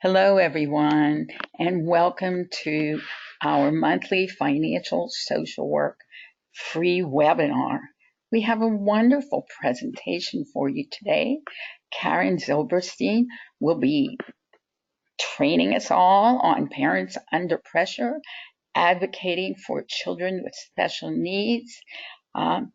Hello, everyone, and welcome to our monthly financial social work free webinar. We have a wonderful presentation for you today. Karen Zilberstein will be training us all on parents under pressure, advocating for children with special needs. Um,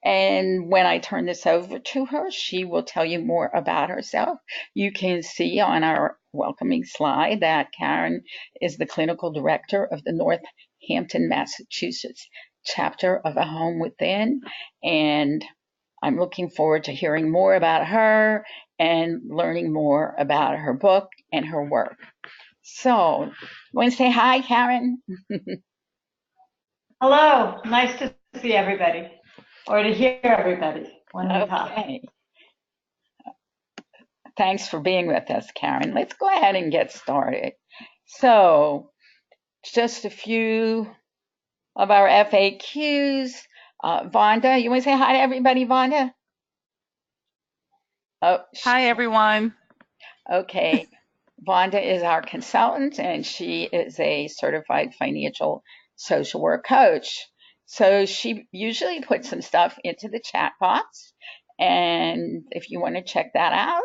and when I turn this over to her, she will tell you more about herself. You can see on our welcoming slide that Karen is the clinical director of the Northampton, Massachusetts chapter of A Home Within. And I'm looking forward to hearing more about her and learning more about her book and her work. So, you want to say hi, Karen? Hello, nice to see everybody, or to hear everybody when we talk. Okay. Thanks for being with us, Karen. Let's go ahead and get started. So, just a few of our FAQs. Vonda, you want to say hi to everybody, Vonda? Oh, Hi, everyone. okay. Vonda is our consultant, and she is a certified financial social work coach. So she usually puts some stuff into the chat box, and if you want to check that out,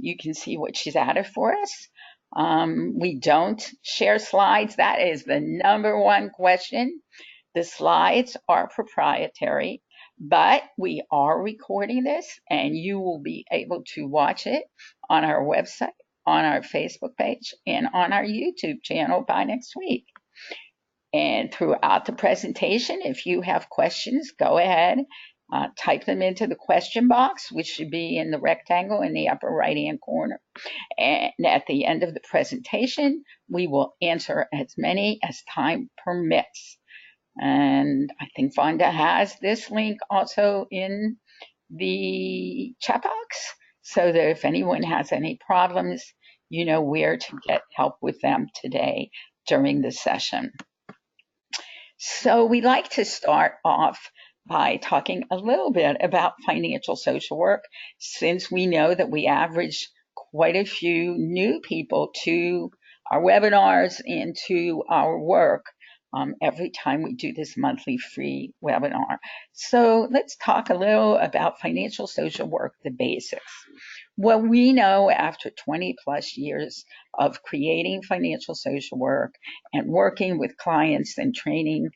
you can see what she's added for us. We don't share slides. That is the number one question. The slides are proprietary, but we are recording this and you will be able to watch it on our website, on our Facebook page, and on our YouTube channel by next week. And throughout the presentation, if you have questions, go ahead, type them into the question box, which should be in the rectangle in the upper right-hand corner. And at the end of the presentation, we will answer as many as time permits. And I think Vonda has this link also in the chat box, so that if anyone has any problems, you know where to get help with them today during the session. So we like to start off by talking a little bit about financial social work, since we know that we average quite a few new people to our webinars and to our work every time we do this monthly free webinar. So let's talk a little about financial social work, the basics. What we know after 20 plus years of creating financial social work and working with clients and training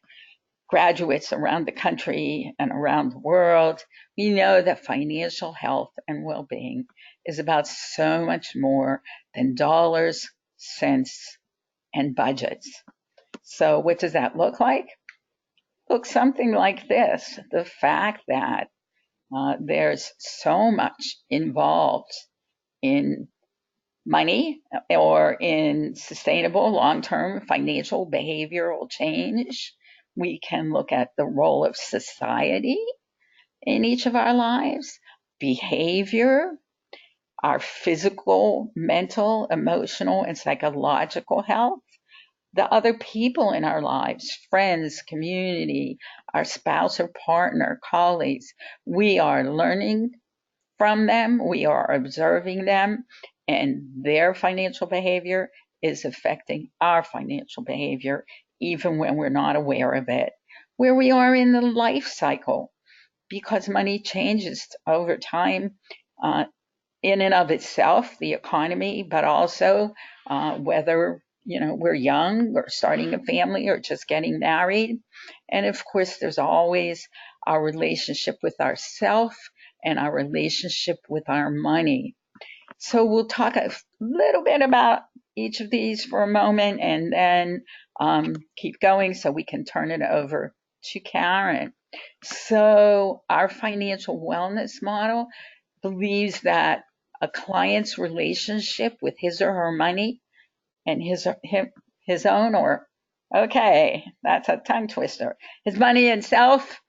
graduates around the country and around the world, we know that financial health and well-being is about so much more than dollars, cents, and budgets. So what does that look like? Look something like this. The fact that there's so much involved in money or in sustainable long-term financial behavioral change. We can look at the role of society in each of our lives, behavior, our physical, mental, emotional, and psychological health, the other people in our lives, friends, community, our spouse or partner, colleagues. We are learning from them, we are observing them, and their financial behavior is affecting our financial behavior, even when we're not aware of it. Where we are in the life cycle, because money changes over time in and of itself, the economy, but also whether we're young or starting a family or just getting married. And of course, there's always our relationship with ourself and our relationship with our money. So we'll talk a little bit about each of these for a moment and then keep going so we can turn it over to Karen. So our financial wellness model believes that a client's relationship with his or her money and his own, or okay, that's a tongue twister. His money itself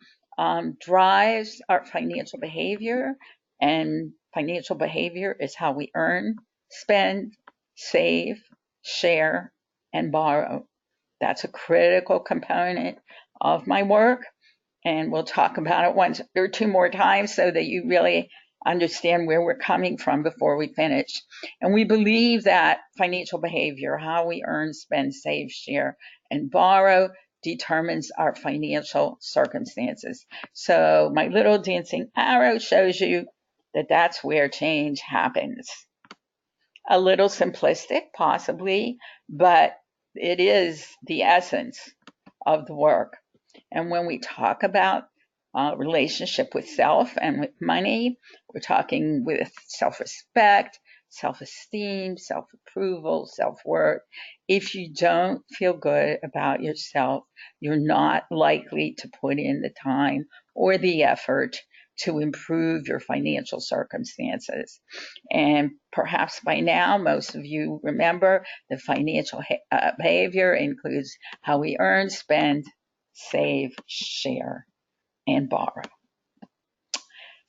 drives our financial behavior, and financial behavior is how we earn, spend, save, share, and borrow. That's a critical component of my work, and we'll talk about it once or two more times so that you really understand where we're coming from before we finish. And we believe that financial behavior, how we earn, spend, save, share, and borrow, determines our financial circumstances. So my little dancing arrow shows you that that's where change happens. A little simplistic, possibly, but it is the essence of the work. And when we talk about relationship with self and with money, we're talking with self-respect, self-esteem, self-approval, self-worth. If you don't feel good about yourself, you're not likely to put in the time or the effort to improve your financial circumstances. And perhaps by now, most of you remember the financial behavior includes how we earn, spend, save, share, and borrow.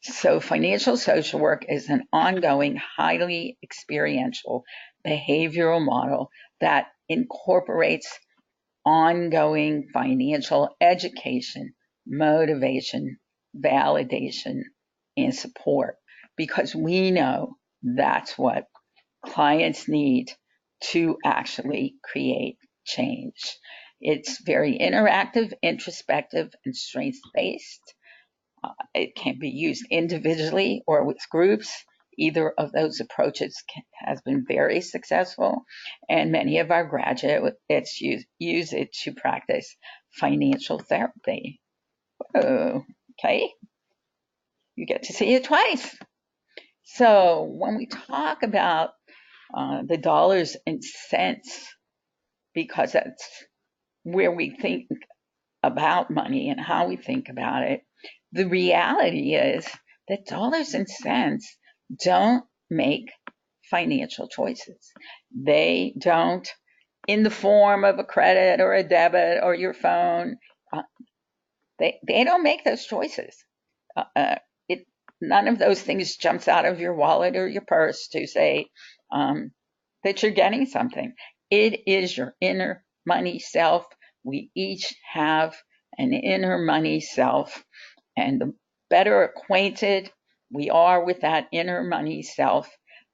So financial social work is an ongoing, highly experiential behavioral model that incorporates ongoing financial education, motivation, validation, and support, because we know that's what clients need to actually create change. It's very interactive, introspective, and strengths-based. It can be used individually or with groups. Either of those approaches has been very successful, and many of our graduates use it to practice financial therapy. Oh, okay, you get to see it twice. So when we talk about the dollars and cents, because that's where we think about money and how we think about it, the reality is that dollars and cents don't make financial choices. They don't, in the form of a credit or a debit or your phone, they don't make those choices. It None of those things jumps out of your wallet or your purse to say that you're getting something. It is your inner money self. We each have an inner money self, and the better acquainted we are with that inner money self,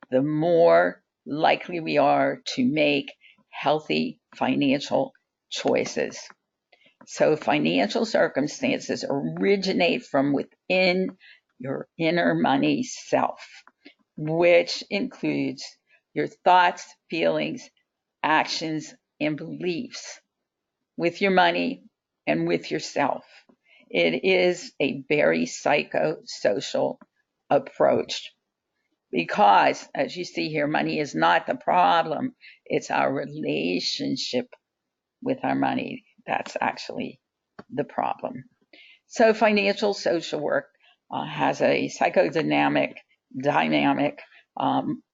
the more likely we are to make healthy financial choices. So financial circumstances originate from within your inner money self, which includes your thoughts, feelings, actions, and beliefs with your money and with yourself. It is a very psychosocial approach because, as you see here, money is not the problem. It's our relationship with our money that's actually the problem. So financial social work has a psychodynamic, dynamic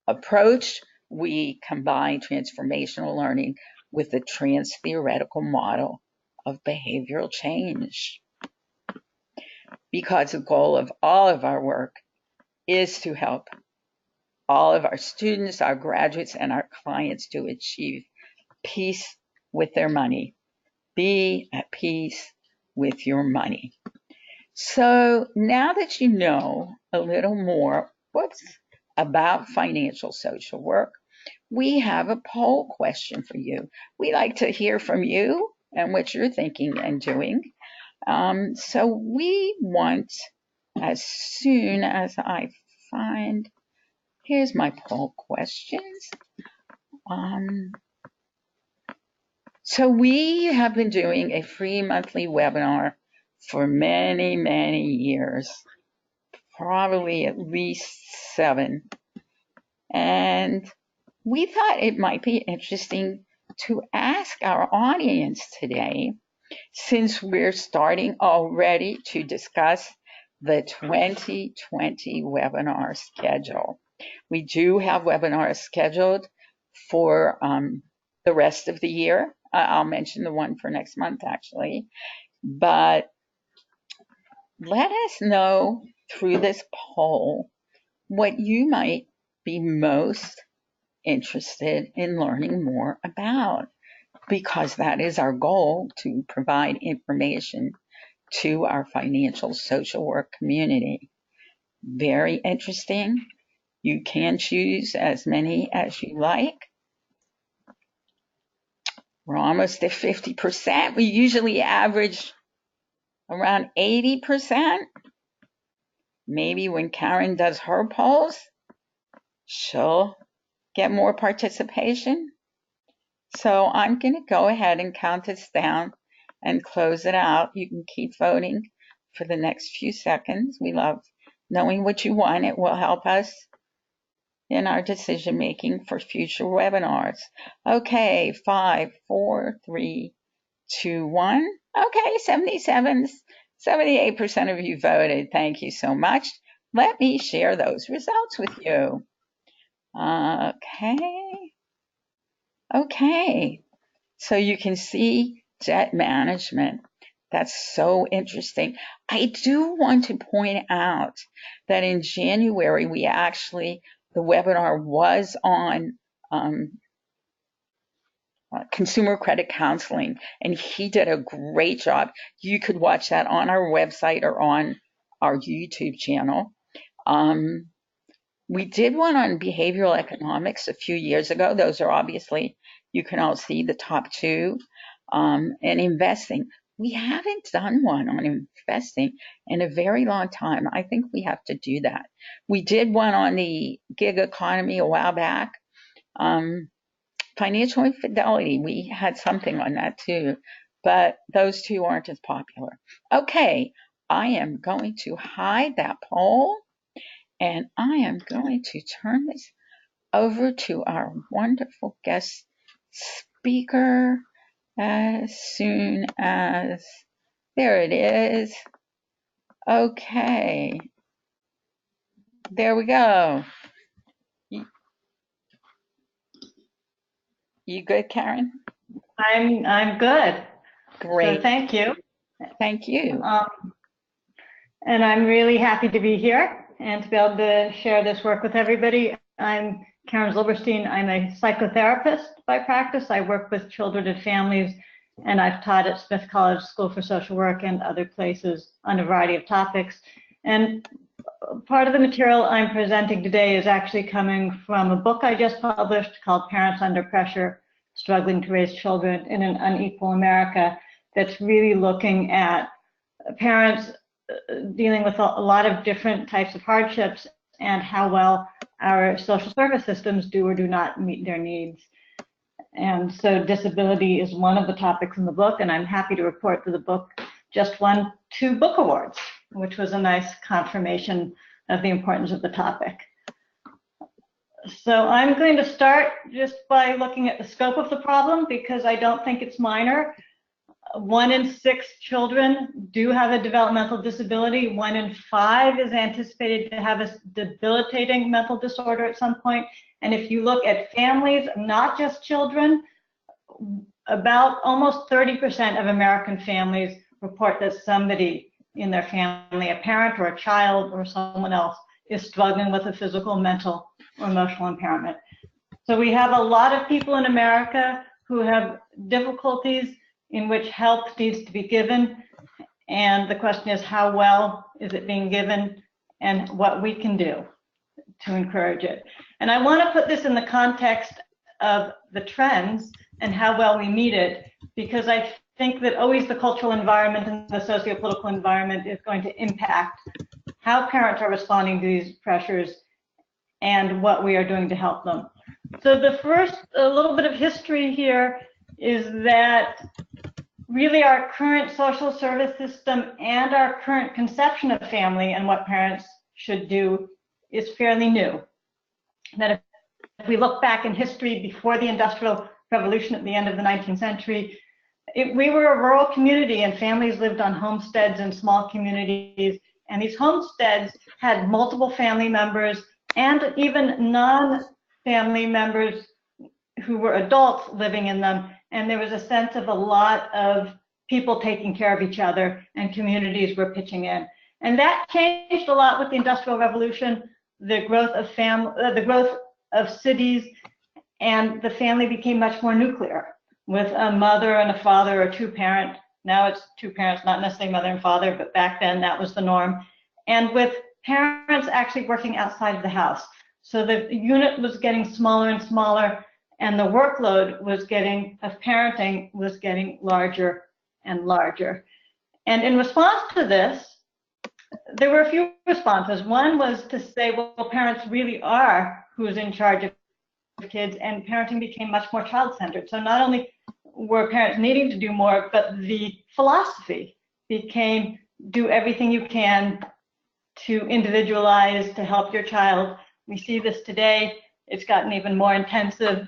approach. We combine transformational learning with the trans-theoretical model of behavioral change, because the goal of all of our work is to help all of our students, our graduates, and our clients to achieve peace with their money. Be at peace with your money. So now that you know a little more what's about financial social work, we have a poll question for you. We like to hear from you and what you're thinking and doing. So we want, as soon as I find, here's my poll questions. So we have been doing a free monthly webinar for many, many years, probably at least 7. And we thought it might be interesting to ask our audience today, since we're starting already to discuss the 2020 webinar schedule. We do have webinars scheduled for the rest of the year. I'll mention the one for next month, actually. But let us know through this poll what you might be most interested in learning more about, because that is our goal, to provide information to our financial social work community. Very interesting. You can choose as many as you like. We're almost at 50%. We usually average around 80%. Maybe when Karen does her polls, she'll get more participation. So I'm going to go ahead and count this down and close it out. You can keep voting for the next few seconds. We love knowing what you want. It will help us in our decision making for future webinars. Okay, 5, 4, 3, 2, 1. Okay, 78% of you voted. Thank you so much. Let me share those results with you. Okay. So you can see debt management. That's so interesting. I do want to point out that in January, the webinar was on consumer credit counseling, and he did a great job. You could watch that on our website or on our YouTube channel. We did one on behavioral economics a few years ago. Those are obviously, you can all see the top two. And investing. We haven't done one on investing in a very long time. I think we have to do that. We did one on the gig economy a while back. Financial infidelity, we had something on that too, but those two aren't as popular. Okay, I am going to hide that poll, and I am going to turn this over to our wonderful guest speaker as soon as, there it is. Okay, there we go. You good, Karen? I'm good. Great. So thank you. Thank you. And I'm really happy to be here and to be able to share this work with everybody. I'm Karen Zilberstein. I'm a psychotherapist by practice. I work with children and families, and I've taught at Smith College School for Social Work and other places on a variety of topics. And part of the material I'm presenting today is actually coming from a book I just published called Parents Under Pressure, Struggling to Raise Children in an Unequal America, that's really looking at parents dealing with a lot of different types of hardships and how well our social service systems do or do not meet their needs. And so disability is one of the topics in the book, and I'm happy to report that the book just won 2 book awards, which was a nice confirmation of the importance of the topic. So I'm going to start just by looking at the scope of the problem, because I don't think it's minor. 1 in 6 children do have a developmental disability. 1 in 5 is anticipated to have a debilitating mental disorder at some point. And if you look at families, not just children, about almost 30% of American families report that somebody in their family, a parent or a child or someone else, is struggling with a physical, mental, or emotional impairment. So we have a lot of people in America who have difficulties in which help needs to be given. And the question is, how well is it being given, and what we can do to encourage it. And I want to put this in the context of the trends and how well we meet it, because I think that always the cultural environment and the socio-political environment is going to impact how parents are responding to these pressures and what we are doing to help them. So the first, a little bit of history here is that really our current social service system and our current conception of family and what parents should do is fairly new. That if we look back in history before the Industrial Revolution at the end of the 19th century, we were a rural community and families lived on homesteads in small communities, and these homesteads had multiple family members and even non-family members who were adults living in them. And there was a sense of a lot of people taking care of each other, and communities were pitching in. And that changed a lot with the Industrial Revolution, the growth of cities, and the family became much more nuclear, with a mother and a father or 2-parent. Now it's 2 parents, not necessarily mother and father, but back then that was the norm. And with parents actually working outside of the house. So the unit was getting smaller and smaller, and the workload of parenting was getting larger and larger. And in response to this, there were a few responses. One was to say, well, parents really are who's in charge of kids, and parenting became much more child-centered. So not only were parents needing to do more, but the philosophy became do everything you can to individualize, to help your child. We see this today. It's gotten even more intensive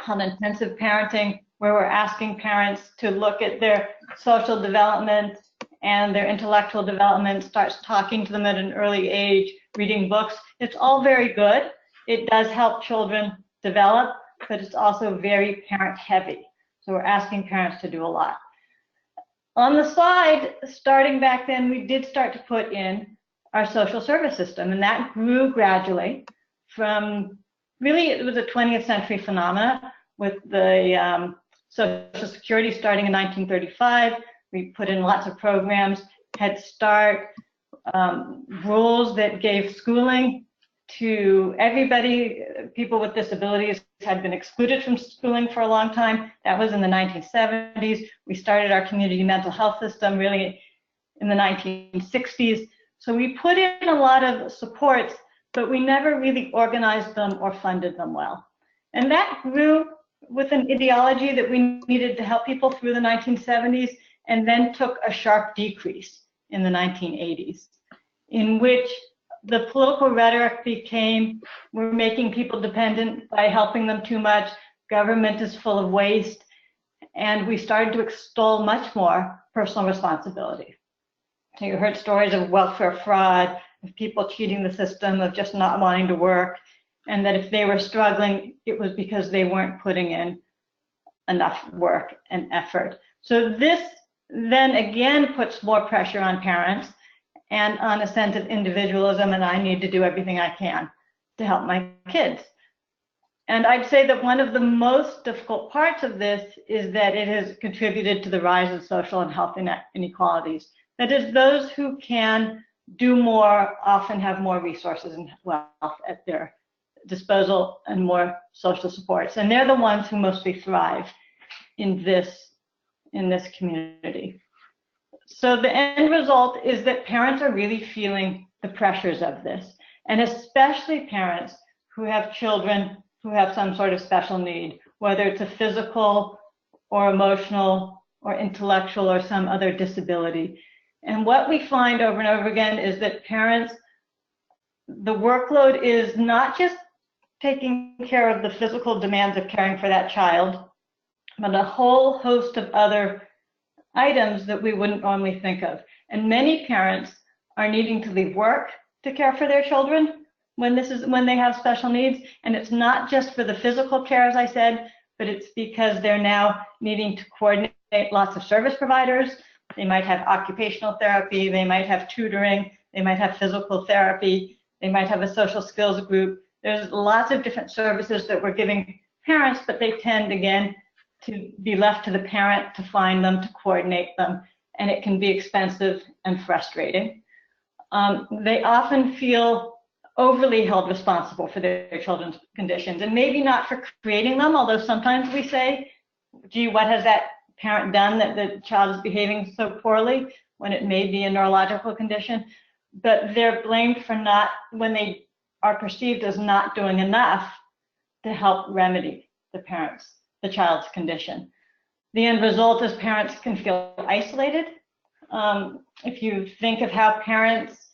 on intensive parenting, where we're asking parents to look at their social development and their intellectual development, starts talking to them at an early age, reading books. It's all very good. It does help children develop, but it's also very parent heavy. So we're asking parents to do a lot. On the side, starting back then, we did start to put in our social service system, and that grew gradually from, really, it was a 20th century phenomena with the Social Security starting in 1935. We put in lots of programs, Head Start, rules that gave schooling to everybody. People with disabilities had been excluded from schooling for a long time. That was in the 1970s. We started our community mental health system really in the 1960s. So we put in a lot of supports, but we never really organized them or funded them well. And that grew with an ideology that we needed to help people through the 1970s, and then took a sharp decrease in the 1980s, in which the political rhetoric became, we're making people dependent by helping them too much, government is full of waste, and we started to extol much more personal responsibility. So you heard stories of welfare fraud, of people cheating the system, of just not wanting to work, and that if they were struggling, it was because they weren't putting in enough work and effort. So this then again puts more pressure on parents and on a sense of individualism, and I need to do everything I can to help my kids. And I'd say that one of the most difficult parts of this is that it has contributed to the rise of social and health inequalities. That is, those who can do more often have more resources and wealth at their disposal and more social supports. And they're the ones who mostly thrive in this community. So the end result is that parents are really feeling the pressures of this, and especially parents who have children who have some sort of special need, whether it's a physical or emotional or intellectual or some other disability. And what we find over and over again is that parents, the workload is not just taking care of the physical demands of caring for that child, but a whole host of other items that we wouldn't normally think of. And many parents are needing to leave work to care for their children when they have special needs. And it's not just for the physical care, as I said, but it's because they're now needing to coordinate lots of service providers. They might have occupational therapy, they might have tutoring, they might have physical therapy, they might have a social skills group. There's lots of different services that we're giving parents, but they tend, again, to be left to the parent to find them, to coordinate them, and it can be expensive and frustrating. They often feel overly held responsible for their children's conditions, and maybe not for creating them, although sometimes we say, gee, what has that parent done that the child is behaving so poorly, when it may be a neurological condition, but they're blamed for not, when they are perceived as not doing enough to help remedy the child's condition. The end result is parents can feel isolated. If you think of how parents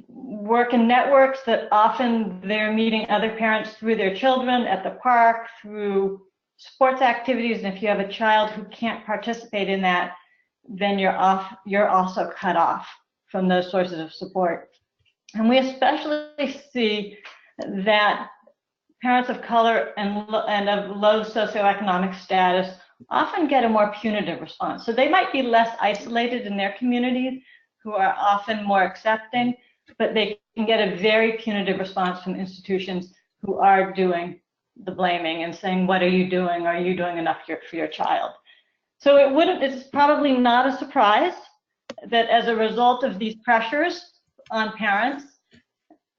work in networks, that often they're meeting other parents through their children at the park, through sports activities, and if you have a child who can't participate in that, then you're also cut off from those sources of support. And we especially see that parents of color and of low socioeconomic status often get a more punitive response. So they might be less isolated in their communities, who are often more accepting, but they can get a very punitive response from institutions who are doing the blaming and saying, what are you doing? Are you doing enough for your child? So it's probably not a surprise that as a result of these pressures, on parents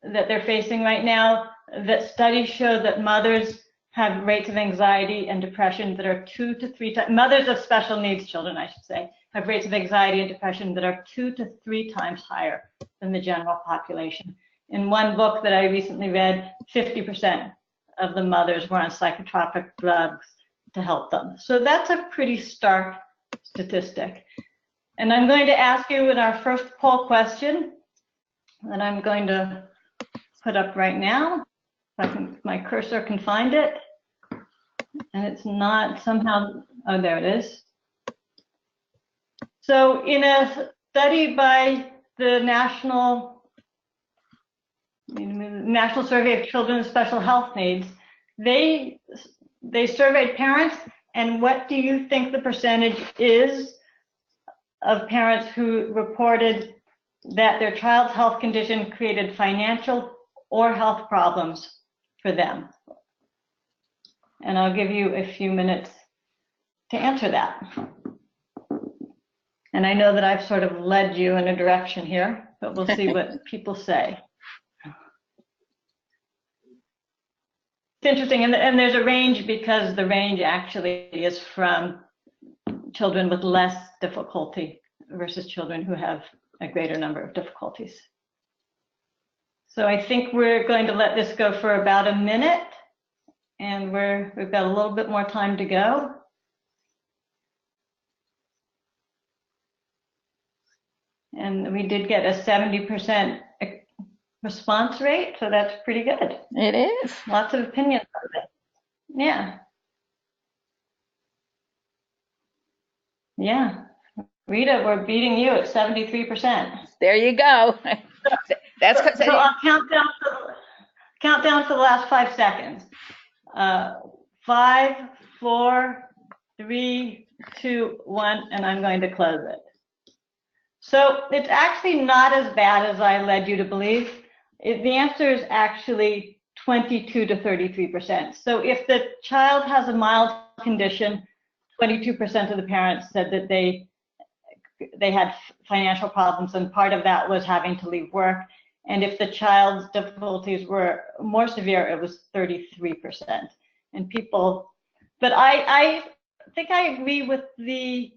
that they're facing right now, that studies show that mothers have rates of anxiety and depression that are 2 to 3 times, mothers of special needs children, I should say, have rates of anxiety and depression that are 2 to 3 times higher than the general population. In one book that I recently read, 50% of the mothers were on psychotropic drugs to help them. So that's a pretty stark statistic. And I'm going to ask you in our first poll question that I'm going to put up right now, if my cursor can find it, and it's not somehow, oh, there it is. So in a study by the National Survey of Children with Special Health Needs, they surveyed parents, and what do you think the percentage is of parents who reported that their child's health condition created financial or health problems for them? And I'll give you a few minutes to answer that. And I know that I've sort of led you in a direction here, but we'll see what people say. It's interesting, and there's a range, because the range actually is from children with less difficulty versus children who have a greater number of difficulties. So I think we're going to let this go for about a minute, and we've got a little bit more time to go. And we did get a 70% response rate, so that's pretty good. It is. Lots of opinions on it. Yeah. Yeah. Rita, we're beating you at 73%. There you go. That's because so I'll count down for the last 5 seconds. 5, 4, 3, 2, 1, and I'm going to close it. So it's actually not as bad as I led you to believe. The answer is actually 22 to 33%. So if the child has a mild condition, 22% of the parents said that they had financial problems, and part of that was having to leave work. And if the child's difficulties were more severe, it was 33%. And people, but I think I agree with the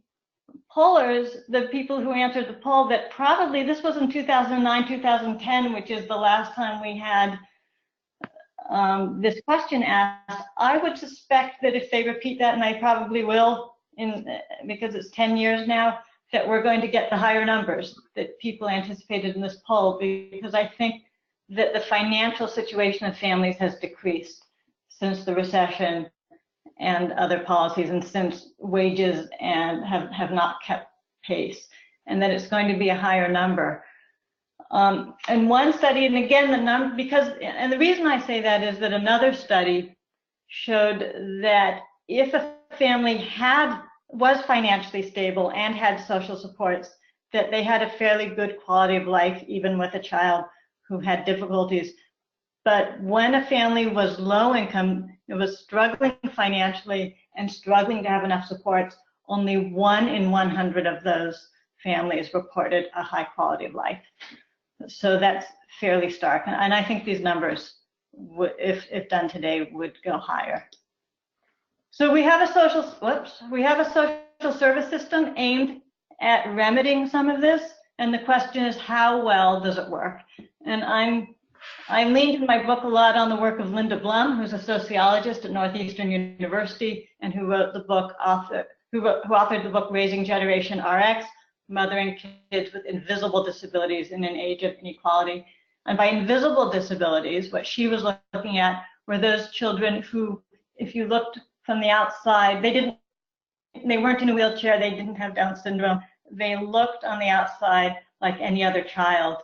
pollers, the people who answered the poll, that probably this was in 2009, 2010, which is the last time we had this question asked. I would suspect that if they repeat that, and they probably will, because it's 10 years now, that we're going to get the higher numbers that people anticipated in this poll, because I think that the financial situation of families has decreased since the recession and other policies, and since wages and have not kept pace, and that it's going to be a higher number. And one study, and again, the number, and the reason I say that is that another study showed that if a family was financially stable and had social supports, that they had a fairly good quality of life, even with a child who had difficulties. But when a family was low income, it was struggling financially and struggling to have enough supports, only 1 in 100 of those families reported a high quality of life. So that's fairly stark. And I think these numbers, if done today, would go higher. So we have a social service system aimed at remedying some of this. And the question is, how well does it work? And I leaned in my book a lot on the work of Linda Blum, who's a sociologist at Northeastern University, and who authored the book Raising Generation RX, Mothering Kids with Invisible Disabilities in an Age of Inequality. And by invisible disabilities, what she was looking at were those children who, if you looked from the outside, they weren't in a wheelchair, they didn't have Down syndrome, they looked on the outside like any other child.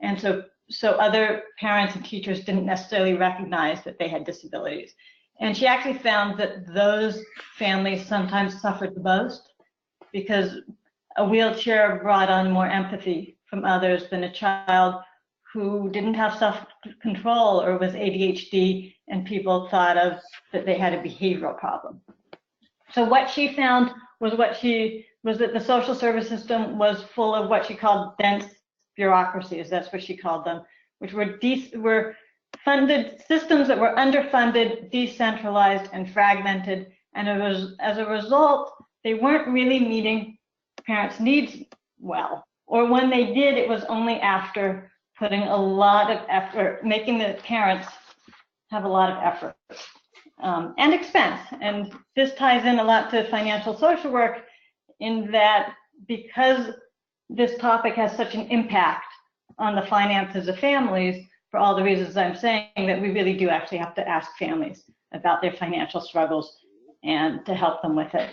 And so other parents and teachers didn't necessarily recognize that they had disabilities. And she actually found that those families sometimes suffered the most, because a wheelchair brought on more empathy from others than a child who didn't have self-control or was ADHD, and people thought of that they had a behavioral problem. So what she found was that the social service system was full of what she called dense bureaucracies, that's what she called them, which were funded systems that were underfunded, decentralized, and fragmented. And it was, as a result, they weren't really meeting parents' needs well. Or when they did, it was only after putting a lot of effort, making the parents have a lot of effort and expense. And this ties in a lot to financial social work, in that because this topic has such an impact on the finances of families, for all the reasons I'm saying, that we really do actually have to ask families about their financial struggles and to help them with it.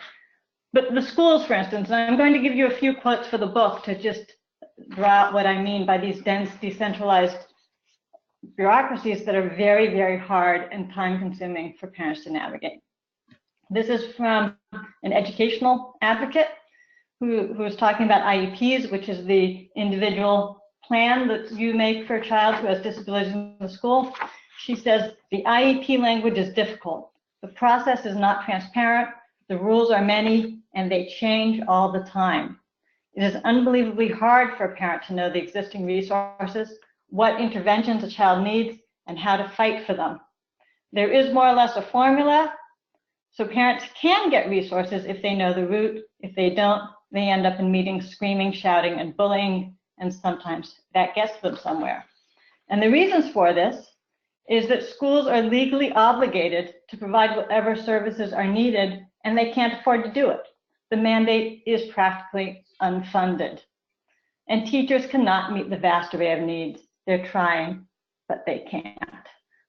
But the schools, for instance, and I'm going to give you a few quotes for the book to just draw out what I mean by these dense, decentralized bureaucracies that are very, very hard and time-consuming for parents to navigate. This is from an educational advocate who was talking about IEPs, which is the individual plan that you make for a child who has disabilities in the school. She says, the IEP language is difficult. The process is not transparent. The rules are many, and they change all the time. It is unbelievably hard for a parent to know the existing resources, what interventions a child needs, and how to fight for them. There is more or less a formula, so parents can get resources if they know the route. If they don't, they end up in meetings screaming, shouting, and bullying, and sometimes that gets them somewhere. And the reasons for this is that schools are legally obligated to provide whatever services are needed, and they can't afford to do it. The mandate is practically unfunded. And teachers cannot meet the vast array of needs. They're trying, but they can't.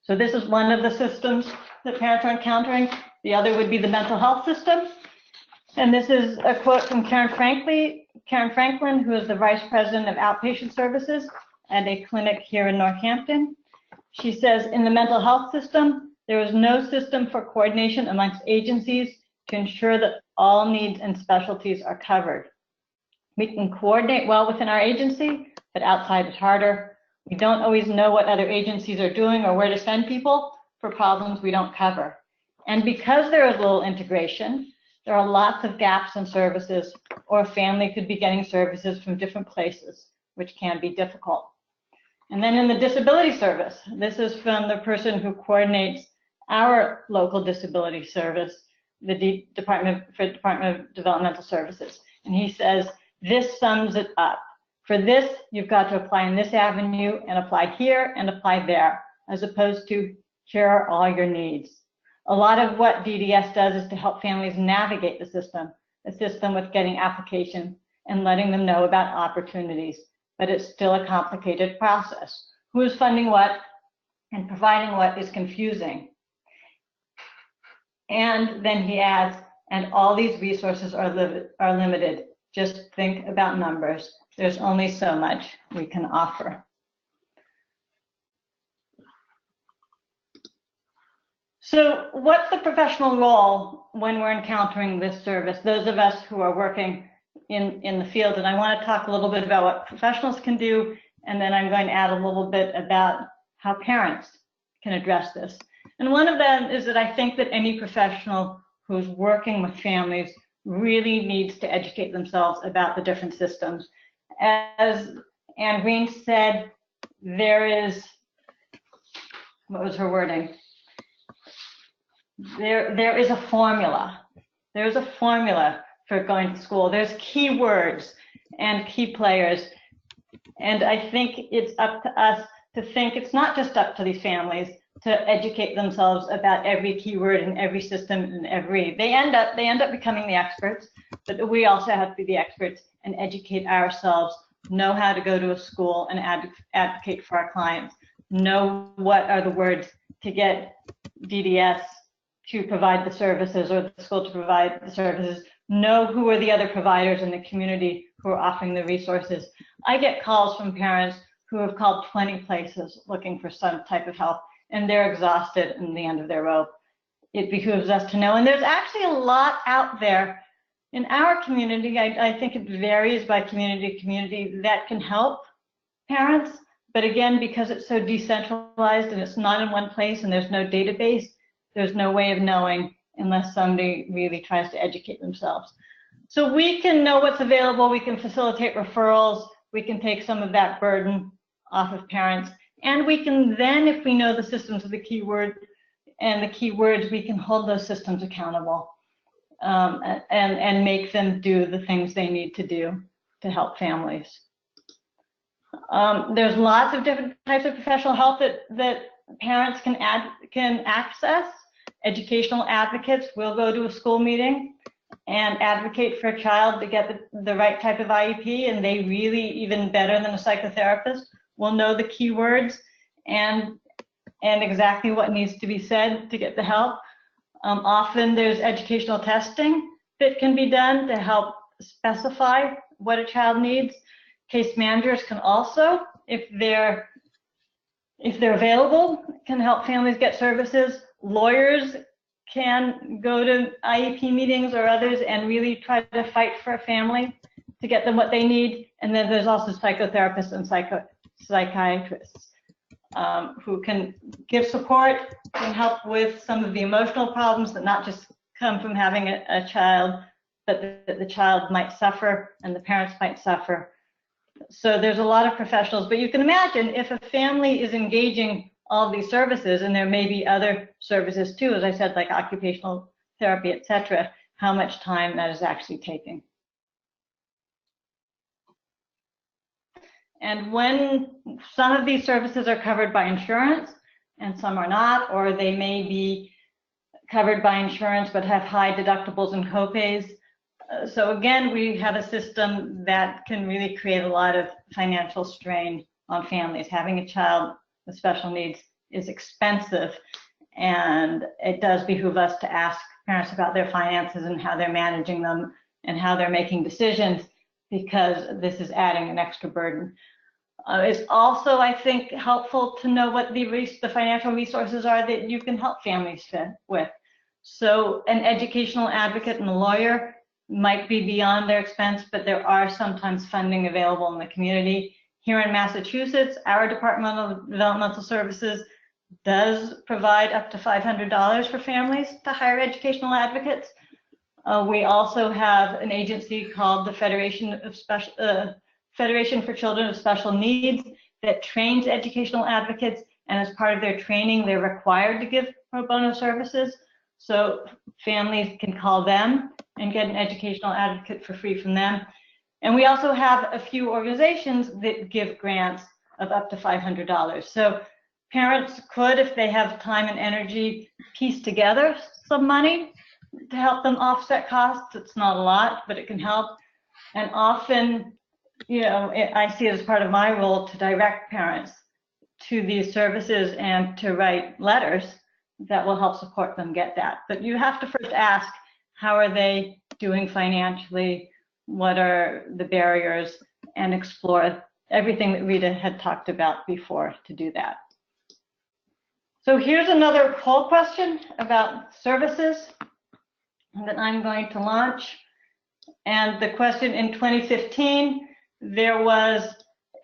So this is one of the systems that parents are encountering. The other would be the mental health system. And this is a quote from Karen Franklin, who is the Vice President of Outpatient Services at a clinic here in Northampton. She says, in the mental health system, there is no system for coordination amongst agencies to ensure that all needs and specialties are covered. We can coordinate well within our agency, but outside is harder. We don't always know what other agencies are doing or where to send people for problems we don't cover. And because there is little integration, there are lots of gaps in services, or a family could be getting services from different places, which can be difficult. And then in the disability service, this is from the person who coordinates our local disability service, the Department of Developmental Services. And he says, this sums it up. For this, you've got to apply in this avenue and apply here and apply there, as opposed to here are all your needs. A lot of what DDS does is to help families navigate the system, assist them with getting application and letting them know about opportunities. But it's still a complicated process. Who is funding what and providing what is confusing. And then he adds, and all these resources are limited. Just think about numbers. There's only so much we can offer. So what's the professional role when we're encountering this service? Those of us who are working in the field, and I want to talk a little bit about what professionals can do, and then I'm going to add a little bit about how parents can address this. And one of them is that I think that any professional who's working with families really needs to educate themselves about the different systems. As Anne Green said, there is, what was her wording? There is a formula. There's a formula for going to school. There's key words and key players. And I think it's up to us to think, it's not just up to these families to educate themselves about every keyword and every system and they end up becoming the experts, but we also have to be the experts and educate ourselves, know how to go to a school and advocate for our clients, know what are the words to get DDS to provide the services or the school to provide the services, know who are the other providers in the community who are offering the resources. I get calls from parents who have called 20 places looking for some type of help, and they're exhausted in the end of their rope. It behooves us to know, and there's actually a lot out there in our community. I think it varies by community to community that can help parents, but again, because it's so decentralized and it's not in one place and there's no database, there's no way of knowing unless somebody really tries to educate themselves. So we can know what's available, we can facilitate referrals, we can take some of that burden off of parents. And we can then, if we know the systems of the keyword and the keywords, we can hold those systems accountable and make them do the things they need to do to help families. There's lots of different types of professional help that parents can access. Educational advocates will go to a school meeting and advocate for a child to get the right type of IEP, and they really, even better than a psychotherapist, will know the keywords and exactly what needs to be said to get the help. Often there's educational testing that can be done to help specify what a child needs. Case managers can also, if they're available, can help families get services. Lawyers can go to IEP meetings or others and really try to fight for a family to get them what they need. And then there's also psychotherapists and psychiatrists who can give support and help with some of the emotional problems that not just come from having a child, but that the child might suffer and the parents might suffer. So there's a lot of professionals, but you can imagine if a family is engaging all these services, and there may be other services too, as I said, like occupational therapy, etc., how much time that is actually taking. And when some of these services are covered by insurance and some are not, or they may be covered by insurance but have high deductibles and copays. So again, we have a system that can really create a lot of financial strain on families. Having a child with special needs is expensive, and it does behoove us to ask parents about their finances and how they're managing them and how they're making decisions, because this is adding an extra burden. It's also, I think, helpful to know what the financial resources are that you can help families with. So an educational advocate and a lawyer might be beyond their expense, but there are sometimes funding available in the community. Here in Massachusetts, our Department of Developmental Services does provide up to $500 for families to hire educational advocates. We also have an agency called the Federation for Children of Special Needs that trains educational advocates, and as part of their training, they're required to give pro bono services. So families can call them and get an educational advocate for free from them. And we also have a few organizations that give grants of up to $500. So parents could, if they have time and energy, piece together some money to help them offset costs. It's not a lot, but it can help. And often, you know, I see it as part of my role to direct parents to these services and to write letters that will help support them get that. But you have to first ask, how are they doing financially? What are the barriers? And explore everything that Rita had talked about before to do that. So here's another poll question about services that I'm going to launch. And the question in 2015, there was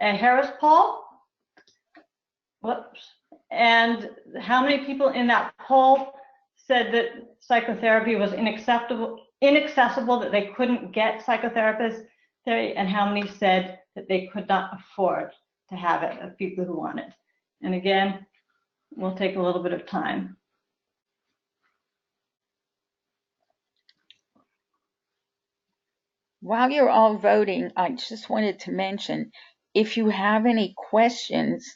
a Harris poll. Whoops. And how many people in that poll said that psychotherapy was inaccessible, that they couldn't get psychotherapists, and how many said that they could not afford to have it, of people who want it? And again, we'll take a little bit of time. While you're all voting, I just wanted to mention, if you have any questions,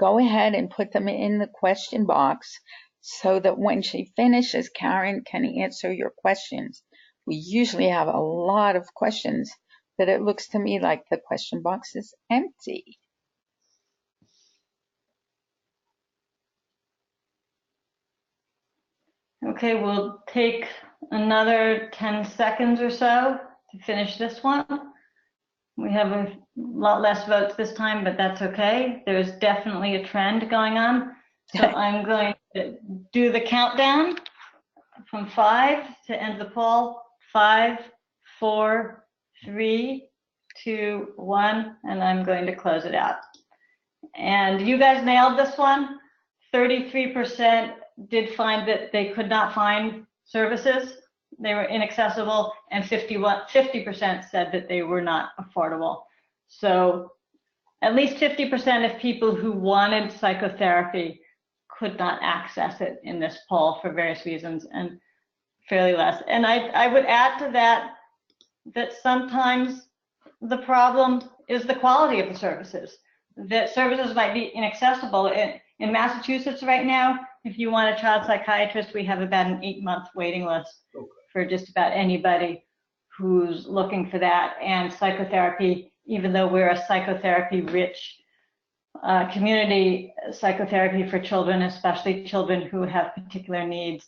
go ahead and put them in the question box so that when she finishes, Karen can answer your questions. We usually have a lot of questions, but it looks to me like the question box is empty. Okay, we'll take another 10 seconds or so to finish this one. We have a lot less votes this time, but that's okay. There's definitely a trend going on. So I'm going to do the countdown from 5 to end the poll. 5, 4, 3, 2, 1, and I'm going to close it out. And you guys nailed this one. 33% did find that they could not find services. They were inaccessible, and 50% said that they were not affordable. So at least 50% of people who wanted psychotherapy could not access it in this poll for various reasons, and fairly less. And I would add to that that sometimes the problem is the quality of the services. That services might be inaccessible. In Massachusetts right now, if you want a child psychiatrist, we have about an 8-month waiting list for just about anybody who's looking for that. And psychotherapy, even though we're a psychotherapy-rich community, psychotherapy for children, especially children who have particular needs,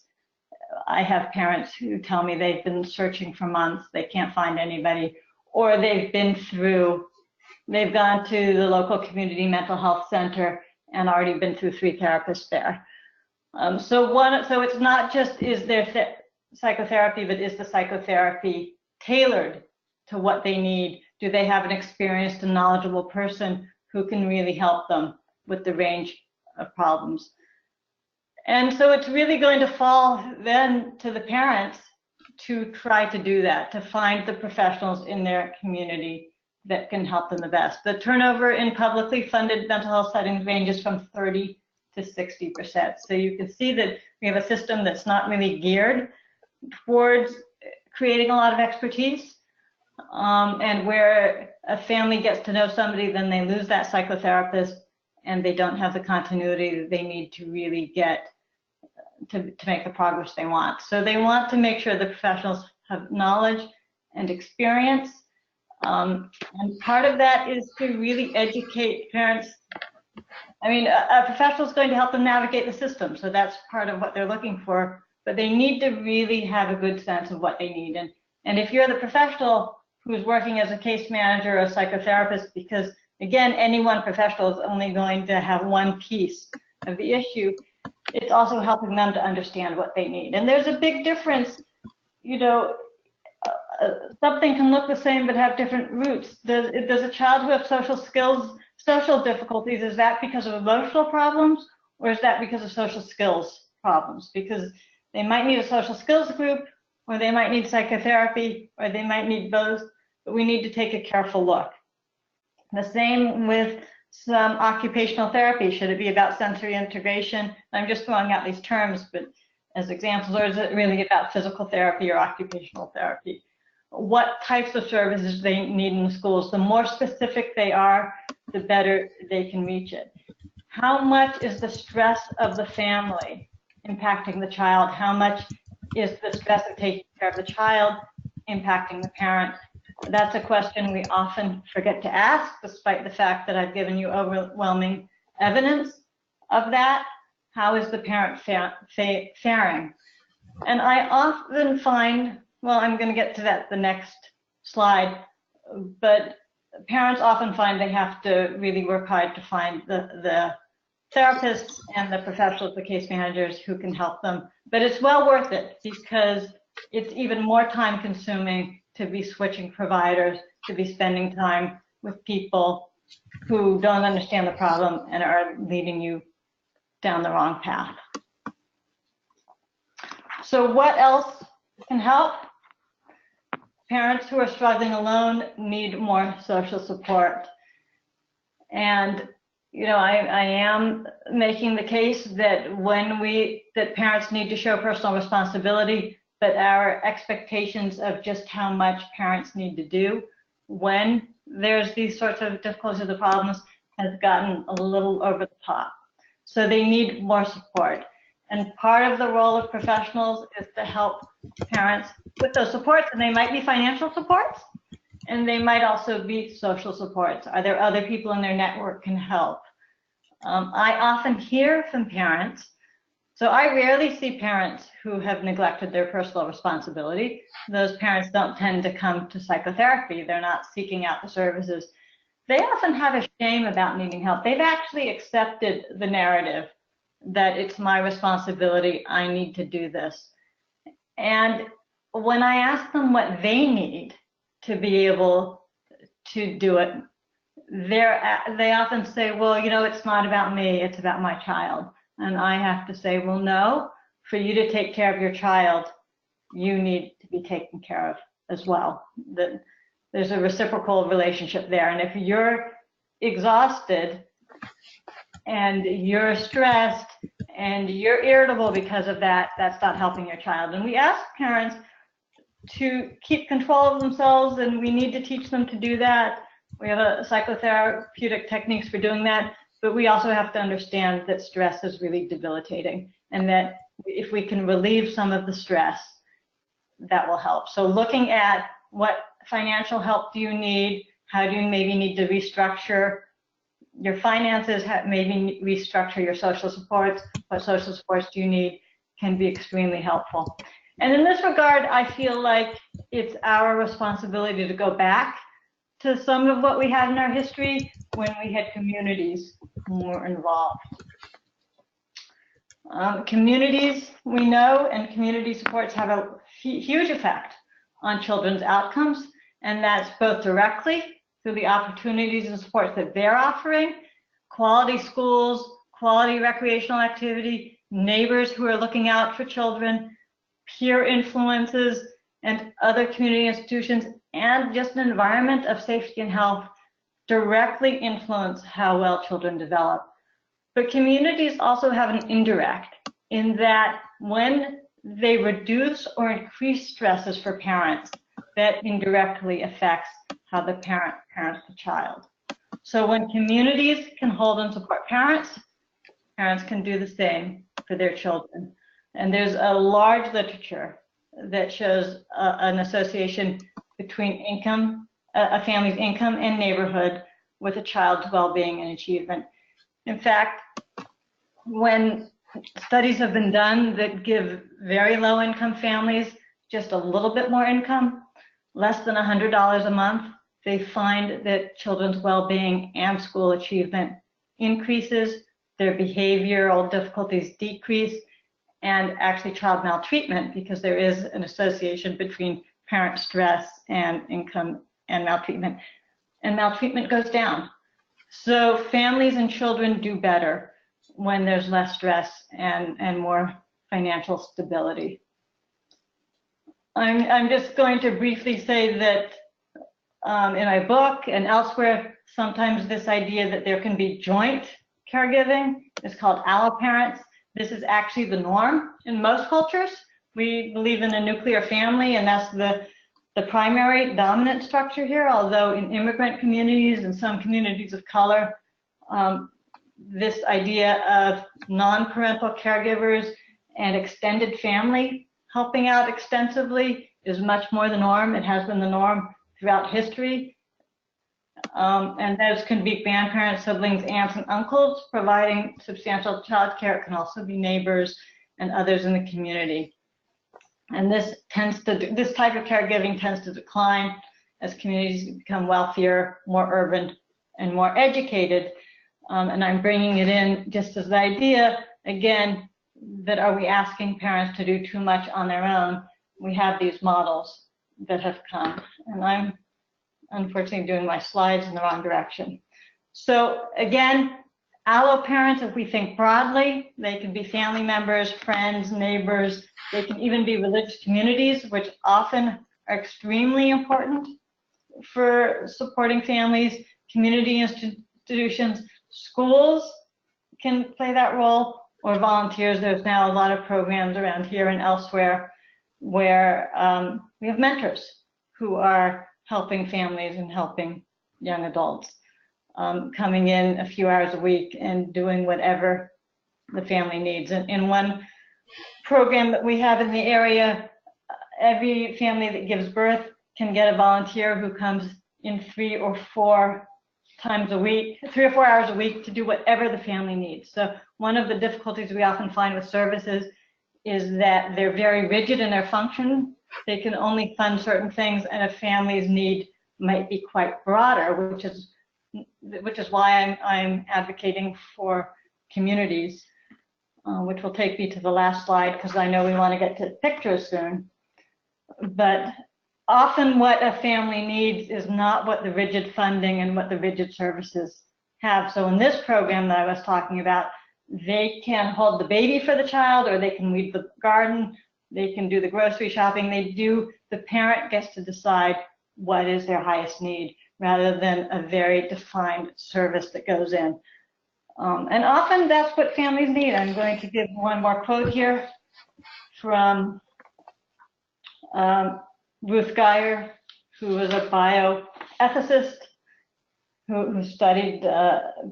I have parents who tell me they've been searching for months, they can't find anybody, or they've gone to the local community mental health center and already been through 3 therapists there. So it's not just is there psychotherapy, but is the psychotherapy tailored to what they need? Do they have an experienced and knowledgeable person who can really help them with the range of problems? And so it's really going to fall then to the parents to try to do that, to find the professionals in their community that can help them the best. The turnover in publicly funded mental health settings ranges from 30 to 60%. So you can see that we have a system that's not really geared towards creating a lot of expertise, and where a family gets to know somebody, then they lose that psychotherapist and they don't have the continuity that they need to really get to make the progress they want. So they want to make sure the professionals have knowledge and experience. And part of that is to really educate parents. I mean, a professional is going to help them navigate the system, so that's part of what they're looking for, but they need to really have a good sense of what they need. And if you're the professional who's working as a case manager or a psychotherapist, because again, any one professional is only going to have one piece of the issue, it's also helping them to understand what they need. And there's a big difference, you know, something can look the same but have different roots. Does a child who has social skills, social difficulties, is that because of emotional problems, or is that because of social skills problems? Because they might need a social skills group, or they might need psychotherapy, or they might need both, but we need to take a careful look. The same with some occupational therapy. Should it be about sensory integration? I'm just throwing out these terms, but as examples, or is it really about physical therapy or occupational therapy? What types of services they need in the schools? The more specific they are, the better they can reach it. How much is the stress of the family impacting the child? How much is the stress of taking care of the child impacting the parent? That's a question we often forget to ask, despite the fact that I've given you overwhelming evidence of that. How is the parent faring? And I often find, well, I'm going to get to that the next slide, but parents often find they have to really work hard to find the therapists and the professionals, the case managers who can help them. But it's well worth it, because it's even more time consuming to be switching providers, to be spending time with people who don't understand the problem and are leading you down the wrong path. So what else can help? Parents who are struggling alone need more social support. And you know, I am making the case that that parents need to show personal responsibility, but our expectations of just how much parents need to do when there's these sorts of difficulties or the problems has gotten a little over the top. So they need more support. And part of the role of professionals is to help parents with those supports, and they might be financial supports, and they might also be social supports. Are there other people in their network can help? I often hear from parents, so I rarely see parents who have neglected their personal responsibility. Those parents don't tend to come to psychotherapy. They're not seeking out the services. They often have a shame about needing help. They've actually accepted the narrative that it's my responsibility, I need to do this. And when I ask them what they need to be able to do it, they often say, well, you know, it's not about me, it's about my child. And I have to say, well, no, for you to take care of your child, you need to be taken care of as well. There's a reciprocal relationship there. And exhausted and you're stressed and you're irritable because of that, that's not helping your child. And we ask parents to keep control of themselves, and we need to teach them to do that. We have a psychotherapeutic techniques for doing that, but we also have to understand that stress is really debilitating, and that if we can relieve some of the stress, that will help. So looking at what financial help do you need, how do you maybe need to restructure your finances, maybe restructure your social supports, what social supports do you need, can be extremely helpful. And in this regard, I feel like it's our responsibility to go back to some of what we had in our history when we had communities more involved. Communities, we know, and community supports have a huge effect on children's outcomes, and that's both directly through the opportunities and supports that they're offering, quality schools, quality recreational activity, neighbors who are looking out for children, peer influences, and other community institutions, and just an environment of safety and health directly influence how well children develop. But communities also have an indirect, in that when they reduce or increase stresses for parents, that indirectly affects how the parent parents the child. So when communities can hold and support parents, parents can do the same for their children. And there's a large literature that shows an association between income, a family's income and neighborhood with a child's well-being and achievement. In fact, when studies have been done that give very low-income families just a little bit more income, less than $100 a month, they find that children's well-being and school achievement increases, their behavioral difficulties decrease, and actually child maltreatment, because there is an association between parent stress and income and maltreatment goes down. So families and children do better when there's less stress and more financial stability. I'm just going to briefly say that in my book and elsewhere, sometimes this idea that there can be joint caregiving is called alloparents. This is actually the norm in most cultures. We believe in a nuclear family, and that's the primary dominant structure here, although in immigrant communities and some communities of color, this idea of non-parental caregivers and extended family helping out extensively is much more the norm. It has been the norm throughout history. And those can be grandparents, siblings, aunts, and uncles providing substantial child care. It can also be neighbors and others in the community. And this type of caregiving tends to decline as communities become wealthier, more urban, and more educated. And I'm bringing it in just as the idea, again, that are we asking parents to do too much on their own? We have these models that have come, and I'm unfortunately doing my slides in the wrong direction. So again, alloparents, if we think broadly, they can be family members, friends, neighbors. They can even be religious communities, which often are extremely important for supporting families, community institutions, schools can play that role, or volunteers. There's now a lot of programs around here and elsewhere where we have mentors who are helping families and helping young adults, coming in a few hours a week and doing whatever the family needs. And in one program that we have in the area, every family that gives birth can get a volunteer who comes in 3 or 4 times a week, 3 or 4 hours a week, to do whatever the family needs. So one of the difficulties we often find with services is that they're very rigid in their function. They can only fund certain things, and a family's need might be quite broader, which is why I'm advocating for communities, which will take me to the last slide, because I know we want to get to pictures soon. But often what a family needs is not what the rigid funding and what the rigid services have. So in this program that I was talking about, they can hold the baby for the child, or they can weed the garden, they can do the grocery shopping. The parent gets to decide what is their highest need, rather than a very defined service that goes in. And often that's what families need. I'm going to give one more quote here from Ruth Geyer, who was a bioethicist who studied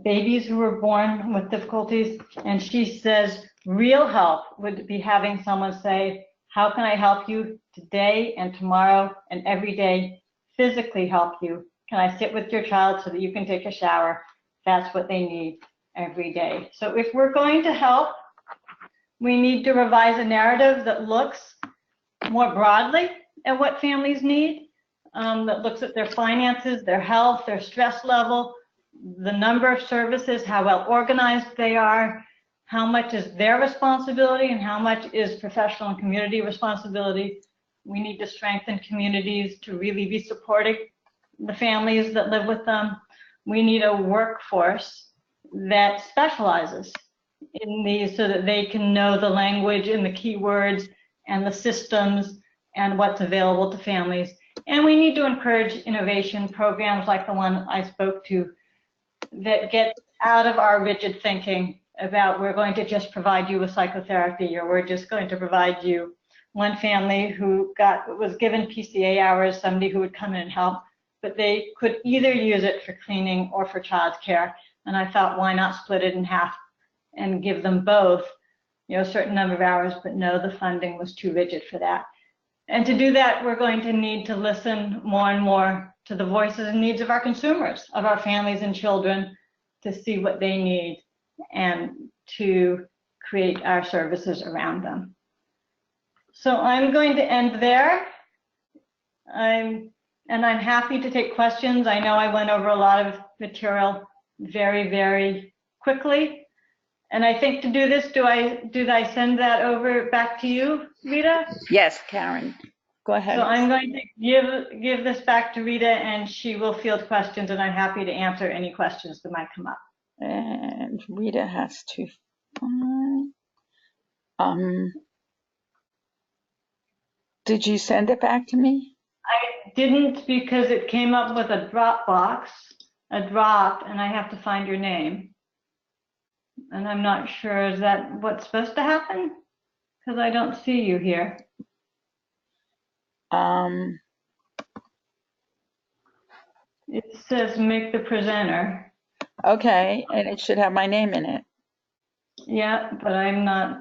babies who were born with difficulties. And she says, real help would be having someone say, how can I help you today and tomorrow and every day? Physically help you. Can I sit with your child so that you can take a shower? That's what they need every day. So if we're going to help, we need to revise a narrative that looks more broadly at what families need, that looks at their finances, their health, their stress level, the number of services, how well organized they are, how much is their responsibility and how much is professional and community responsibility. We need to strengthen communities to really be supporting the families that live with them. We need a workforce that specializes in these so that they can know the language and the keywords and the systems and what's available to families. And we need to encourage innovation programs like the one I spoke to that get out of our rigid thinking about we're going to just provide you with psychotherapy or we're just going to provide you. One family who was given PCA hours, somebody who would come in and help, but they could either use it for cleaning or for childcare. And I thought, why not split it in half and give them both, a certain number of hours, but no, the funding was too rigid for that. And to do that, we're going to need to listen more and more to the voices and needs of our consumers, of our families and children, to see what they need and to create our services around them. So I'm going to end there. I'm happy to take questions. I know I went over a lot of material very, very quickly. And I think to do this, do I send that over back to you, Rita? Yes, Karen, go ahead. So I'm going to give this back to Rita, and she will field questions, and I'm happy to answer any questions that might come up. And Rita has to find. Did you send it back to me? I didn't because it came up with a drop, and I have to find your name. And I'm not sure, is that what's supposed to happen? Because I don't see you here. It says make the presenter. Okay, and it should have my name in it. Yeah, but I'm not.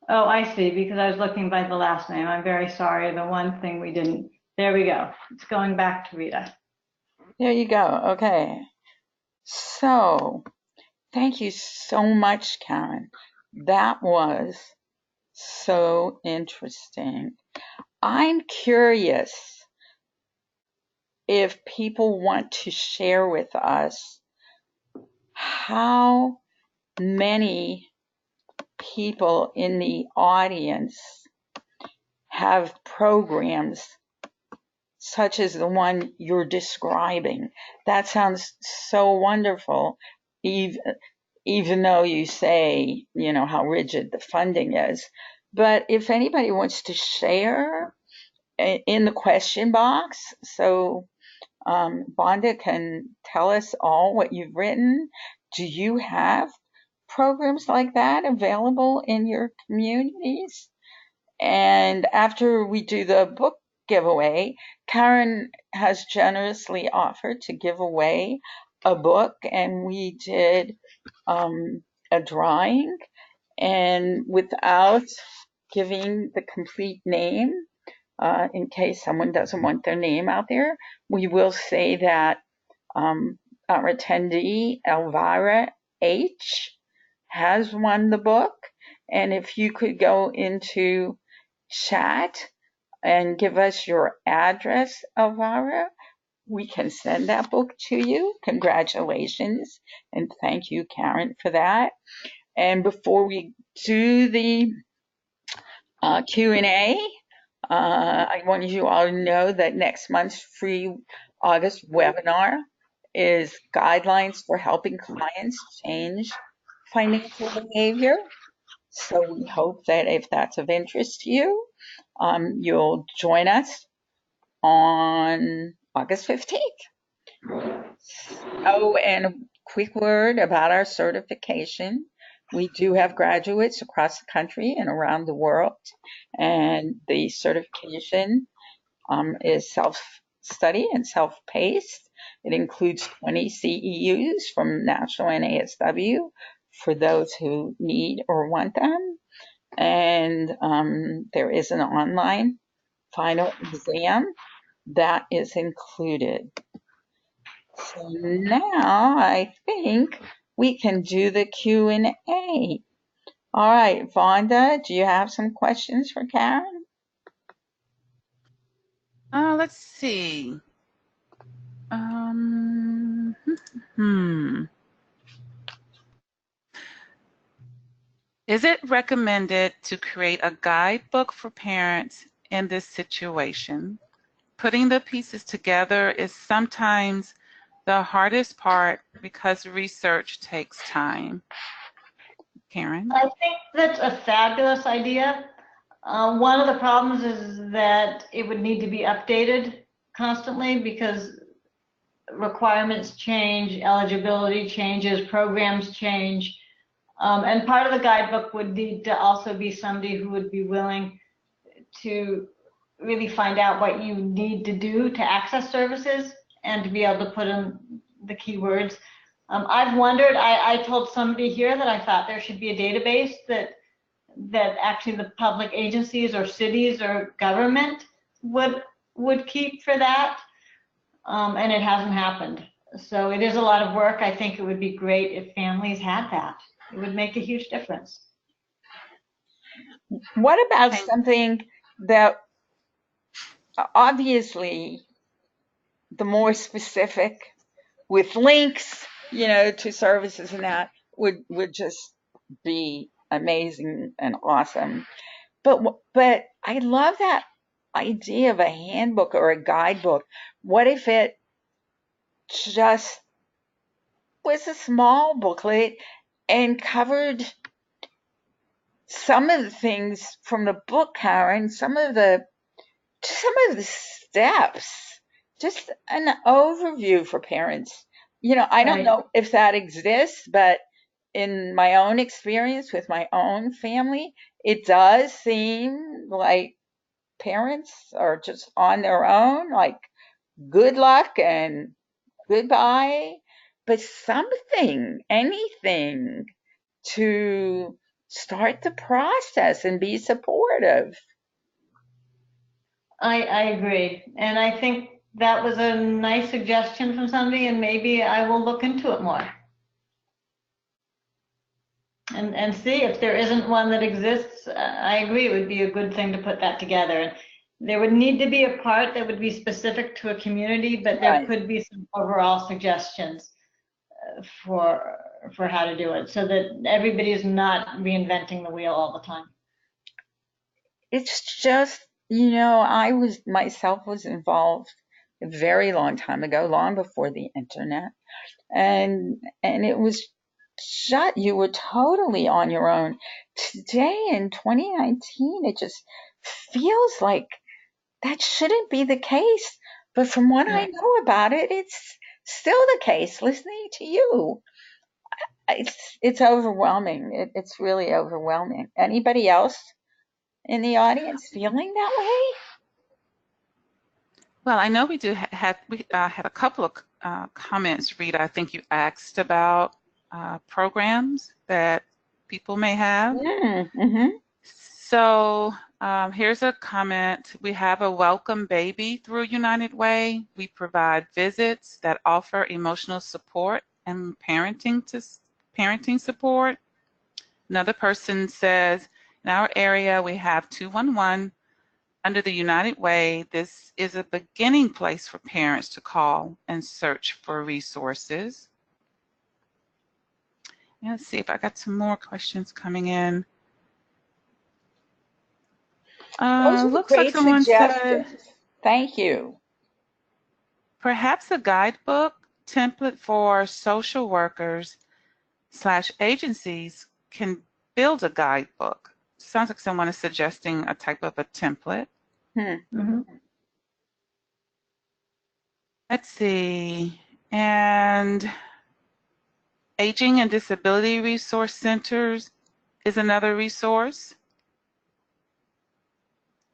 Oh, I see, because I was looking by the last name. I'm very sorry. The one thing we didn't. There we go. It's going back to Rita. There you go. Okay. So, thank you so much, Karen. That was so interesting. I'm curious if people want to share with us how many people in the audience have programs such as the one you're describing. That sounds so wonderful, even though you say, how rigid the funding is. But if anybody wants to share in the question box, so Vonda can tell us all what you've written. Do you have programs like that available in your communities? And after we do the book giveaway, Karen has generously offered to give away a book, and we did a drawing, and without giving the complete name, in case someone doesn't want their name out there, we will say that our attendee, Elvira H., has won the book. And if you could go into chat and give us your address, Elvira, we can send that book to you. Congratulations. And thank you, Karen, for that. And before we do the Q&A, I want you all to know that next month's free August webinar is Guidelines for Helping Clients Change Financial Behavior. So we hope that if that's of interest to you, you'll join us on August 15th. Oh, and a quick word about our certification. We do have graduates across the country and around the world, and the certification is self-study and self-paced. It includes 20 CEUs from National NASW for those who need or want them. And there is an online final exam that is included. So now I think we can do the Q&A. All right, Vonda, do you have some questions for Karen? Let's see. Hmm. Is it recommended to create a guidebook for parents in this situation? Putting the pieces together is sometimes the hardest part because research takes time. Karen? I think that's a fabulous idea. One of the problems is that it would need to be updated constantly because requirements change, eligibility changes, programs change. And part of the guidebook would need to also be somebody who would be willing to really find out what you need to do to access services and to be able to put in the keywords. I've wondered, I told somebody here that I thought there should be a database that actually the public agencies or cities or government would keep for that, and it hasn't happened. So it is a lot of work. I think it would be great if families had that. It would make a huge difference. What about something that obviously the more specific with links, to services and that would just be amazing and awesome. But I love that idea of a handbook or a guidebook. What if it just was a small booklet and covered some of the things from the book, Karen, some of the steps, just an overview for parents. I don't Right. know if that exists, but in my own experience with my own family, it does seem like parents are just on their own, like good luck and goodbye. But something, anything to start the process and be supportive. I agree. And I think that was a nice suggestion from somebody, and maybe I will look into it more and see if there isn't one that exists. I agree, it would be a good thing to put that together. There would need to be a part that would be specific to a community, but there Right. could be some overall suggestions for how to do it so that everybody is not reinventing the wheel all the time. It's just, I was involved a very long time ago, long before the internet. And it was shut. You were totally on your own. Today in 2019, it just feels like that shouldn't be the case. But from what I Right. know about it, it's still the case. Listening to you, it's overwhelming. It's really overwhelming. Anybody else in the audience feeling that way? Well, I know we had a couple of comments, Rita. I think you asked about programs that people may have. Mm-hmm. So here's a comment. We have a Welcome Baby through United Way. We provide visits that offer emotional support and parenting support. Another person says, in our area, we have 211. Under the United Way, this is a beginning place for parents to call and search for resources. Let's see if I got some more questions coming in. Those are Looks like great someone said, suggestions. Thank you. perhaps a guidebook template for social workers / agencies can build a guidebook. Sounds like someone is suggesting a type of a template. Hmm. Mm-hmm. Let's see. And Aging and Disability Resource Centers is another resource.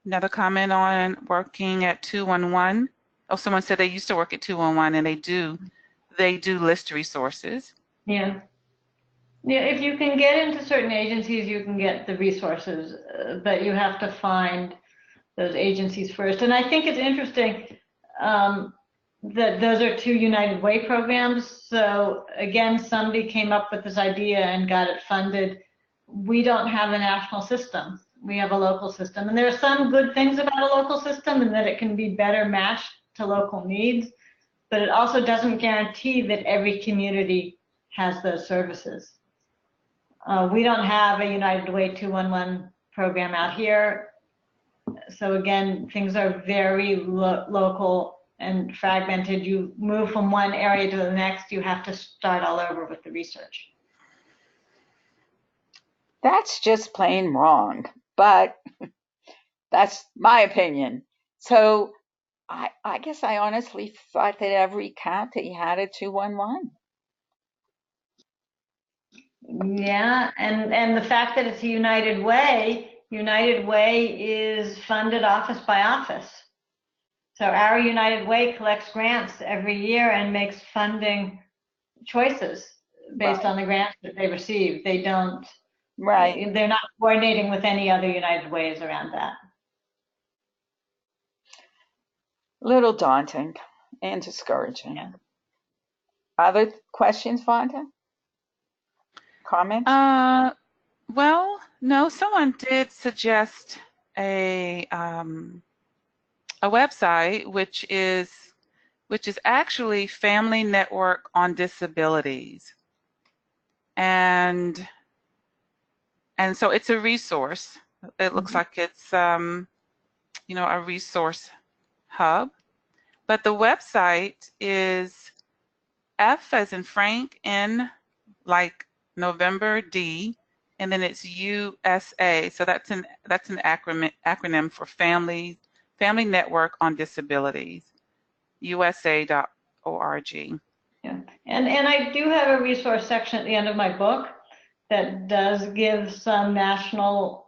Another comment on working at 211. Oh, someone said they used to work at 211, and they do list resources. Yeah. Yeah, if you can get into certain agencies, you can get the resources, but you have to find those agencies first. And I think it's interesting that those are two United Way programs. So again, somebody came up with this idea and got it funded. We don't have a national system. We have a local system. And there are some good things about a local system in that it can be better matched to local needs, but it also doesn't guarantee that every community has those services. We don't have a United Way 211 program out here. So again, things are very local and fragmented. You move from one area to the next, you have to start all over with the research. That's just plain wrong, but that's my opinion. So I guess I honestly thought that every county had a 211. Yeah, and the fact that it's a United Way is funded office by office. So our United Way collects grants every year and makes funding choices based on the grants that they receive. They don't, they're not coordinating with any other United Ways around that. Little daunting and discouraging. Yeah. Other questions, Vonda? Comments? Well, no, someone did suggest a website which is actually Family Network on Disabilities. And so it's a resource. It looks like it's you know, a resource hub. But the website is F as in Frank, N like November, D, and then it's USA. So that's an acronym for Family Network on Disabilities, USA.org. Yeah, and I do have a resource section at the end of my book that does give some national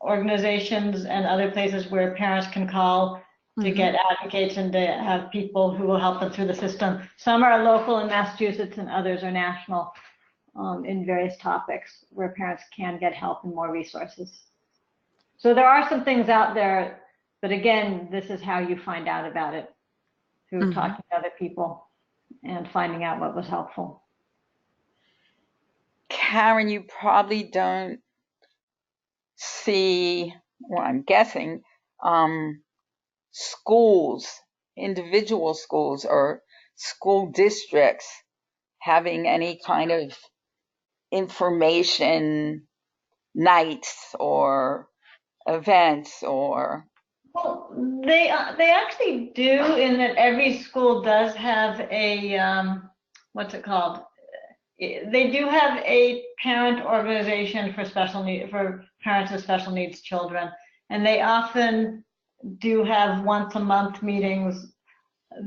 organizations and other places where parents can call to get advocates and to have people who will help them through the system. Some are local in Massachusetts and others are national in various topics where parents can get help and more resources. So there are some things out there, but again, this is how you find out about it, through talking to other people and finding out what was helpful. Karen, you probably don't see, well, I'm guessing, schools, individual schools or school districts having any kind of information nights or events or... Well, they actually do, in that every school does have a, what's it called? They do have a parent organization for for parents with special needs children, and they often do have once a month meetings.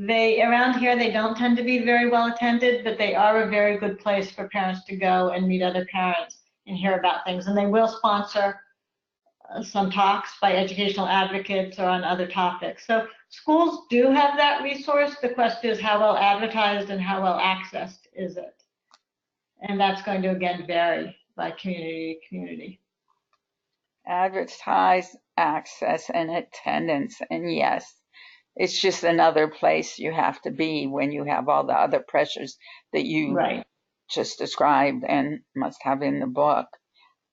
Around here, they don't tend to be very well attended, but they are a very good place for parents to go and meet other parents and hear about things. And they will sponsor some talks by educational advocates or on other topics. So schools do have that resource. The question is, how well advertised and how well accessed is it? And that's going to, again, vary by community to community. Advertise, access, and attendance. And yes, it's just another place you have to be when you have all the other pressures that you just described and must have in the book.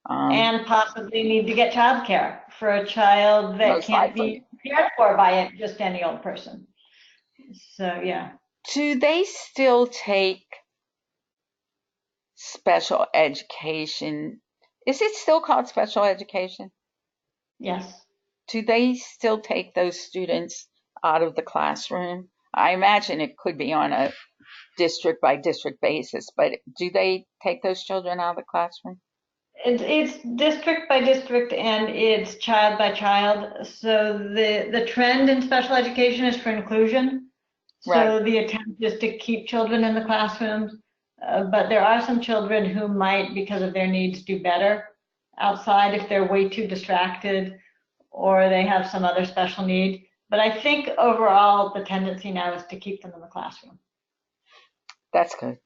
And possibly need to get childcare for a child that can't be cared for by just any old person. So, yeah. Do they still take special education? Is it still called special education? Yes. Do they still take those students out of the classroom? I imagine it could be on a district by district basis, but do they take those children out of the classroom? It's district by district and it's child by child. So the trend in special education is for inclusion. Right. So the attempt is to keep children in the classrooms, but there are some children who might, because of their needs, do better outside if they're way too distracted or they have some other special need. But I think overall the tendency now is to keep them in the classroom. That's good.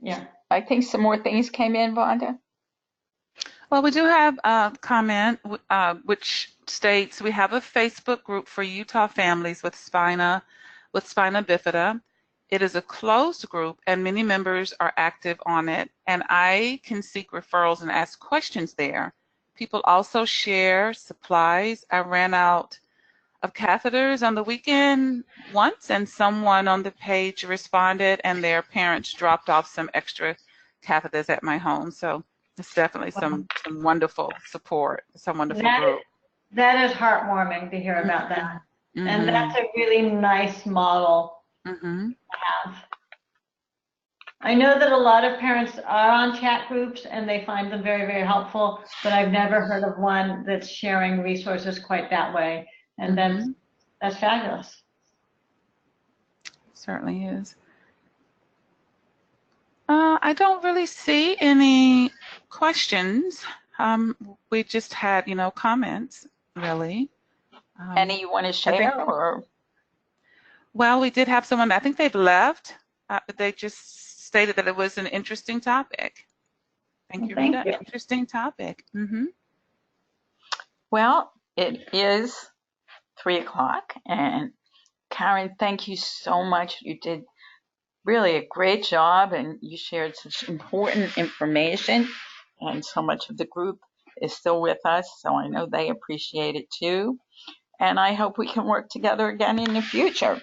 Yeah. I think some more things came in, Vonda. Well, we do have a comment which states we have a Facebook group for Utah families with spina bifida. It is a closed group and many members are active on it, and I can seek referrals and ask questions there. People also share supplies. I ran out of catheters on the weekend once, and someone on the page responded, and their parents dropped off some extra catheters at my home. So it's definitely some wonderful support, some wonderful group. That is heartwarming to hear about that. Mm-hmm. And that's a really nice model Mm-hmm. to have. I know that a lot of parents are on chat groups and they find them very, very helpful, but I've never heard of one that's sharing resources quite that way. And that's fabulous. Certainly is. I don't really see any questions. We just had, comments, really. Any you want to share? Or well, we did have someone, I think they've left. They just stated that it was an interesting topic. Thank you, Rita. Interesting topic. Mm-hmm. Well, it is 3:00, and Karen, thank you so much. You did really a great job, and you shared such important information, and so much of the group is still with us, so I know they appreciate it too. And I hope we can work together again in the future.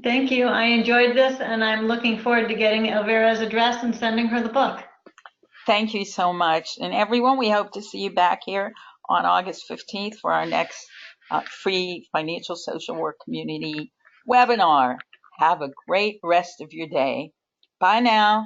Thank you. I enjoyed this, and I'm looking forward to getting Elvira's address and sending her the book. Thank you so much. And everyone, we hope to see you back here on August 15th for our next free financial social work community webinar. Have a great rest of your day. Bye now.